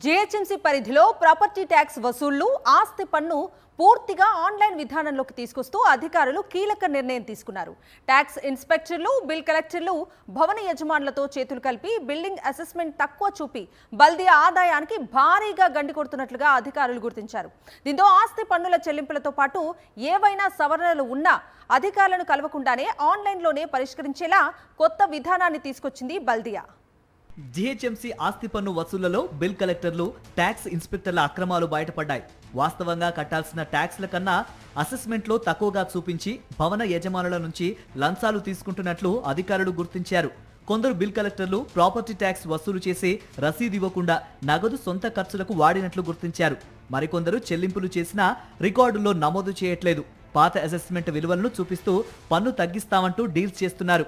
GHMC పరిధిలో property tax వసూళ్లు ఆస్తి పన్ను పూర్తిగా ఆన్లైన్ విధానంలోకి తీసుకొస్తూ అధికారులు కీలక నిర్ణయం తీసుకున్నారు. ట్యాక్స్ ఇన్స్పెక్టర్లు, బిల్ కలెక్టర్లు భవన యజమానులతో చేతులు కలిపి బిల్డింగ్ అసెస్మెంట్ తక్కువ చూపి బల్దియా ఆదాయానికి భారీగా గండి కొడుతున్నట్లుగా అధికారులు గుర్తించారు. దీంతో ఆస్తి పన్నుల చెల్లింపులతో పాటు ఏవైనా సవరణలు ఉన్నా అధికారులను కలవకుండానే ఆన్లైన్లోనే పరిష్కరించేలా కొత్త విధానాన్ని తీసుకొచ్చింది బల్దియా. జీహెచ్ఎంసీ ఆస్తి పన్ను వసూళ్లలో బిల్ కలెక్టర్లు, ట్యాక్స్ ఇన్స్పెక్టర్ల అక్రమాలు బయటపడ్డాయి. వాస్తవంగా కట్టాల్సిన ట్యాక్స్ల కన్నా అసెస్మెంట్లో తక్కువగా చూపించి భవన యజమానుల నుంచి లంచాలు తీసుకుంటున్నట్లు అధికారులు గుర్తించారు. కొందరు బిల్ కలెక్టర్లు ప్రాపర్టీ ట్యాక్స్ వసూలు చేసి రసీదు ఇవ్వకుండా నగదు సొంత ఖర్చులకు వాడినట్లు గుర్తించారు. మరికొందరు చెల్లింపులు చేసినా రికార్డుల్లో నమోదు చేయట్లేదు. పాత అసెస్మెంట్ విలువలను చూపిస్తూ పన్ను తగ్గిస్తామంటూ డీల్స్ చేస్తున్నారు.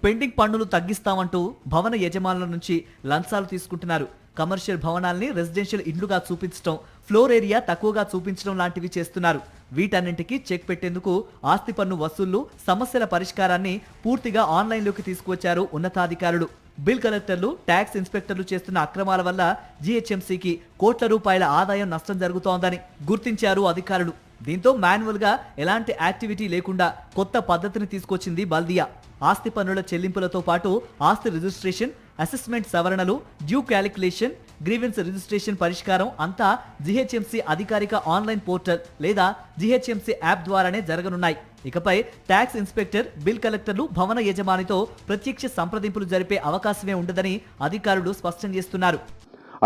పెండింగ్ పన్నులు తగ్గిస్తామంటూ భవన యజమానుల నుంచి లంచాలు తీసుకుంటున్నారు. కమర్షియల్ భవనాల్ని రెసిడెన్షియల్ ఇండ్లుగా చూపించడం, ఫ్లోర్ ఏరియా తక్కువగా చూపించడం లాంటివి చేస్తున్నారు. వీటన్నింటికి చెక్ పెట్టేందుకు ఆస్తి పన్ను వసూళ్లు సమస్యల పరిష్కారాన్ని పూర్తిగా ఆన్లైన్లోకి తీసుకువచ్చారు ఉన్నతాధికారులు. బిల్ కలెక్టర్లు, ట్యాక్స్ ఇన్స్పెక్టర్లు చేస్తున్న అక్రమాల వల్ల జీహెచ్ఎంసీకి కోట్ల రూపాయల ఆదాయం నష్టం జరుగుతోందని గుర్తించారు అధికారులు. దీంతో మాన్యువల్ గా ఎలాంటి యాక్టివిటీ లేకుండా కొత్త పద్ధతిని తీసుకొచ్చింది బల్దియా. ఆస్తి పన్నుల చెల్లింపులతో పాటు ఆస్తి రిజిస్ట్రేషన్, అసెస్మెంట్ సవరణలు, డ్యూ క్యాలిక్యులేషన్, గ్రీవెన్స్ రిజిస్ట్రేషన్ పరిష్కారం అంతా జీహెచ్ఎంసీ అధికారిక ఆన్లైన్ పోర్టల్ లేదా జీహెచ్ఎంసీ యాప్ ద్వారానే జరగనున్నాయి. ఇకపై ట్యాక్స్ ఇన్స్పెక్టర్, బిల్ కలెక్టర్లు భవన యజమానితో ప్రత్యక్ష సంప్రదింపులు జరిపే అవకాశమే ఉండదని అధికారులు స్పష్టం చేస్తున్నారు.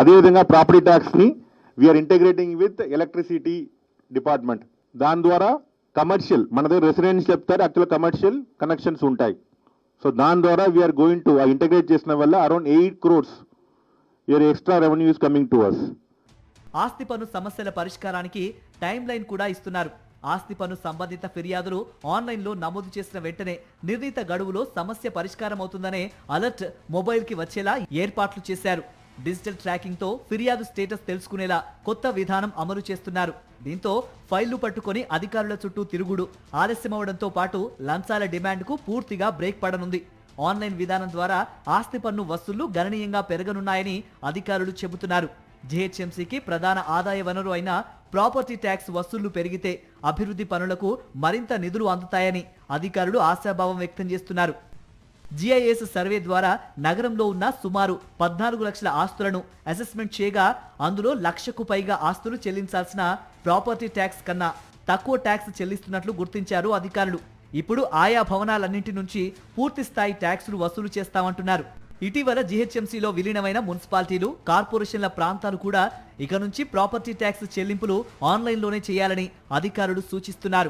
అదేవిధంగా ప్రాపర్టీ ట్యాక్స్ ని we are integrating with electricity department. దాని ద్వారా కమర్షియల్, మన దగ్గర రెసిడెన్షియల్ చెప్తారు, యాక్చువల్ కమర్షియల్ కనెక్షన్స్ ఉంటాయి. సో దాని ద్వారా వీఆర్ గోయింగ్ టు ఇంటిగ్రేట్ చేసిన వల్ల around 8 crores extra revenue is coming to us. ఆస్తి పన్ను సమస్యల పరిష్కారానికి టైం లైన్ కూడా ఇస్తున్నారు. ఆస్తి పన్ను సంబంధిత ఫిర్యాదులు ఆన్లైన్లో నమోదు చేసిన వెంటనే నిర్ణీత గడువులో సమస్య పరిష్కారం అవుతుందనే అలర్ట్ మొబైల్కి వచ్చేలా ఏర్పాట్లు చేశారు. డిజిటల్ ట్రాకింగ్ తో ఫిర్యాదు స్టేటస్ తెలుసుకునేలా కొత్త విధానం అమలు చేస్తున్నారు. దీంతో ఫైళ్లు పట్టుకొని అధికారుల చుట్టూ తిరుగుడు ఆలస్యమవడంతో పాటు లంచాల డిమాండ్కు పూర్తిగా బ్రేక్ పడనుంది. ఆన్లైన్ విధానం ద్వారా ఆస్తి పన్ను వసూళ్లు గణనీయంగా పెరగనున్నాయని అధికారులు చెబుతున్నారు. జీహెచ్ఎంసీకి ప్రధాన ఆదాయ వనరు అయిన ప్రాపర్టీ ట్యాక్స్ వసూళ్లు పెరిగితే అభివృద్ధి పనులకు మరింత నిధులు అందుతాయని అధికారులు ఆశాభావం వ్యక్తం చేస్తున్నారు. జిఐఎస్ సర్వే ద్వారా నగరంలో ఉన్న సుమారు 14 లక్షల ఆస్తులను అసెస్మెంట్ చేయగా అందులో 1,00,000కు పైగా ఆస్తులు చెల్లించాల్సిన ప్రాపర్టీ ట్యాక్స్ కన్నా తక్కువ ట్యాక్స్ చెల్లిస్తున్నట్లు గుర్తించారు అధికారులు. ఇప్పుడు ఆయా భవనాలన్నింటి నుంచి పూర్తి స్థాయి ట్యాక్సులు వసూలు చేస్తామంటున్నారు. ఇటీవల జీహెచ్ఎంసీలో విలీనమైన మున్సిపాలిటీలు, కార్పొరేషన్ల ప్రాంతాలు కూడా ఇక నుంచి ప్రాపర్టీ ట్యాక్స్ చెల్లింపులు ఆన్లైన్లోనే చేయాలని అధికారులు సూచిస్తున్నారు.